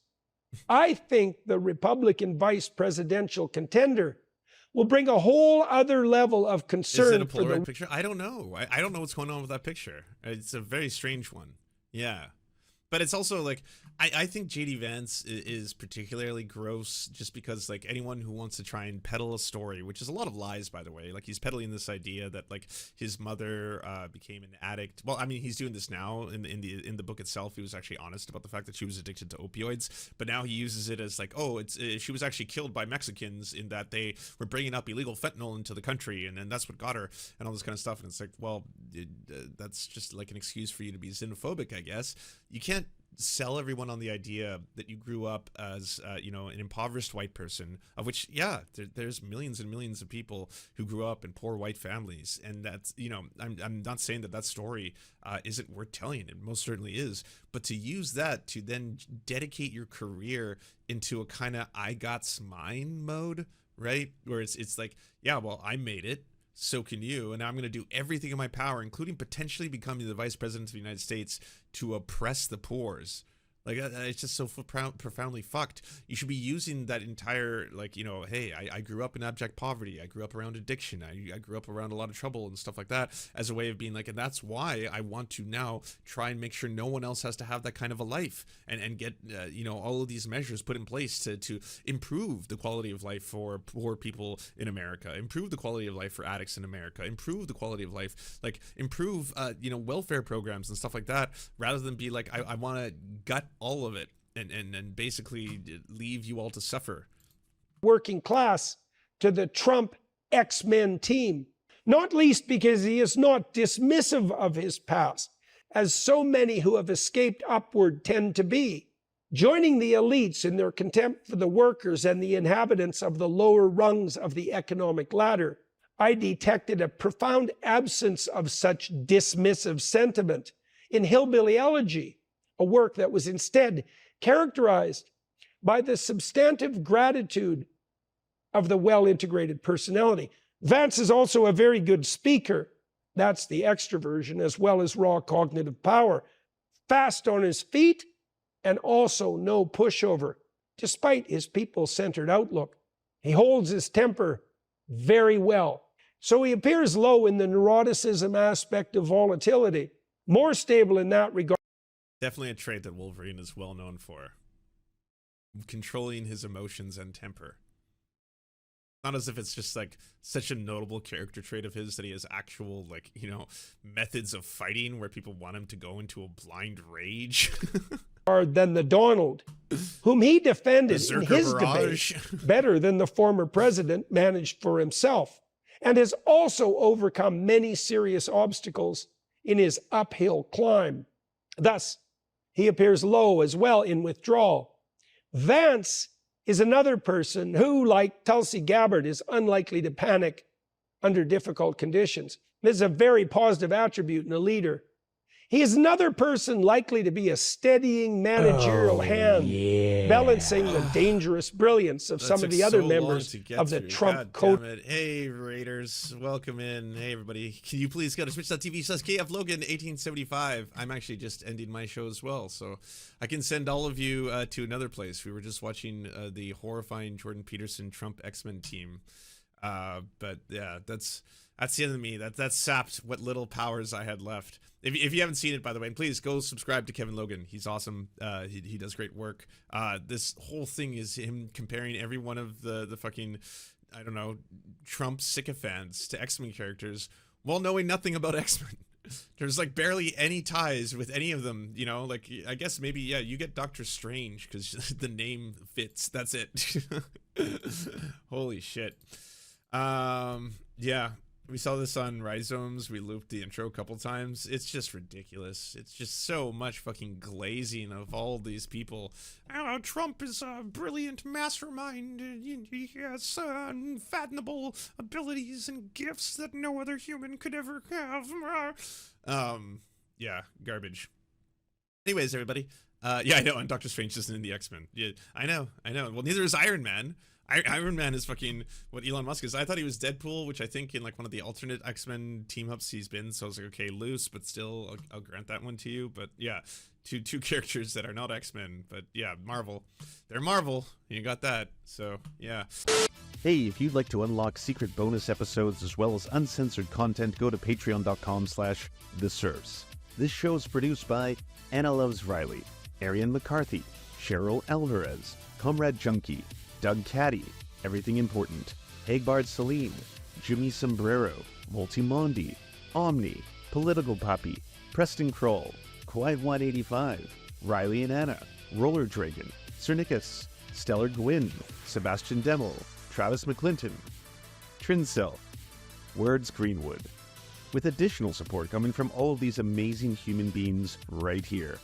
I think the Republican vice presidential contender will bring a whole other level of concern. Is it a Polaroid picture? I don't know. I don't know what's going on with that picture. It's a very strange one. Yeah. But it's also like, I think JD Vance is particularly gross just because like anyone who wants to try and peddle a story, which is a lot of lies, by the way, like he's peddling this idea that like his mother became an addict. Well, I mean, he's doing this now in the book itself. He was actually honest about the fact that she was addicted to opioids, but now he uses it as like, oh, she was actually killed by Mexicans in that they were bringing up illegal fentanyl into the country, and then that's what got her, and all this kind of stuff. And it's like, well, that's just like an excuse for you to be xenophobic, I guess. You can't sell everyone on the idea that you grew up as you know, an impoverished white person, of which there's millions and millions of people who grew up in poor white families, and that's, you know, I'm not saying that story isn't worth telling. It most certainly is, but to use that to then dedicate your career into a kind of I got's mine mode, right, where it's like, yeah, well, I made it, so can you, and I'm going to do everything in my power, including potentially becoming the vice president of the United States, to oppress the poors. Like, it's just so profoundly fucked. You should be using that entire, like, you know, hey, I grew up in abject poverty. I grew up around addiction. I grew up around a lot of trouble and stuff like that, as a way of being like, and that's why I want to now try and make sure no one else has to have that kind of a life, and get, you know, all of these measures put in place to improve the quality of life for poor people in America, improve the quality of life for addicts in America, improve the quality of life, like improve, you know, welfare programs and stuff like that, rather than be like, I want to gut all of it and basically leave you all to suffer. Working class to the Trump X-Men team, not least because he is not dismissive of his past, as so many who have escaped upward tend to be. Joining the elites in their contempt for the workers and the inhabitants of the lower rungs of the economic ladder, I detected a profound absence of such dismissive sentiment in Hillbilly Elegy, a work that was instead characterized by the substantive gratitude of the well-integrated personality. Vance is also a very good speaker. That's the extroversion, as well as raw cognitive power. Fast on his feet, and also no pushover, despite his people-centered outlook. He holds his temper very well. So he appears low in the neuroticism aspect of volatility, more stable in that regard. Definitely a trait that Wolverine is well known for. Controlling his emotions and temper. Not as if it's just like such a notable character trait of his that he has actual, like, you know, methods of fighting where people want him to go into a blind rage. Than the Donald, whom he defended in his barrage. debate better than the former president managed for himself, and has also overcome many serious obstacles in his uphill climb. Thus, he appears low as well in withdrawal. Vance is another person who, like Tulsi Gabbard, is unlikely to panic under difficult conditions. This is a very positive attribute in a leader. He is another person likely to be a steadying managerial hand, balancing the dangerous brilliance of some of the other members of the Trump code. Hey, Raiders, welcome in. Hey, everybody. Can you please go to twitch.tv/KFLogan1875? I'm actually just ending my show as well, so I can send all of you to another place. We were just watching the horrifying Jordan Peterson Trump X-Men team. But yeah, that's the end of me. That sapped what little powers I had left. If you haven't seen it, by the way, please go subscribe to Kevin Logan. He's awesome. He does great work. This whole thing is him comparing every one of the fucking, I don't know, Trump sycophants to X-Men characters while knowing nothing about X-Men. There's like barely any ties with any of them, you know, like I guess maybe, yeah, you get Doctor Strange because the name fits. That's it. Holy shit. Yeah. We saw this on Rhizomes. We looped the intro a couple times. It's just ridiculous. It's just so much fucking glazing of all these people. Trump is a brilliant mastermind. He has unfathomable abilities and gifts that no other human could ever have. Yeah, garbage. Anyways, everybody. Yeah, I know. And Doctor Strange isn't in the X-Men. Yeah, I know. Well, neither is Iron Man. Iron Man is fucking what Elon Musk is. I thought he was Deadpool, which I think in like one of the alternate X-Men team-ups he's been. So I was like, okay, loose, but still, I'll grant that one to you. But yeah, two characters that are not X-Men. But yeah, Marvel. They're Marvel. You got that. So yeah. Hey, if you'd like to unlock secret bonus episodes as well as uncensored content, go to patreon.com/the Serfs. This show is produced by Anna Loves Riley. Arian McCarthy, Cheryl Alvarez, Comrade Junkie, Doug Caddy, Everything Important, Hagbard Celine, Jimmy Sombrero, Multimondi, Omni, Political Puppy, Preston Kroll, Quiet 185, Riley and Anna, Roller Dragon, Cernicus, Stellar Gwyn, Sebastian Demel, Travis McClinton, Trincell, Words Greenwood, with additional support coming from all of these amazing human beings right here.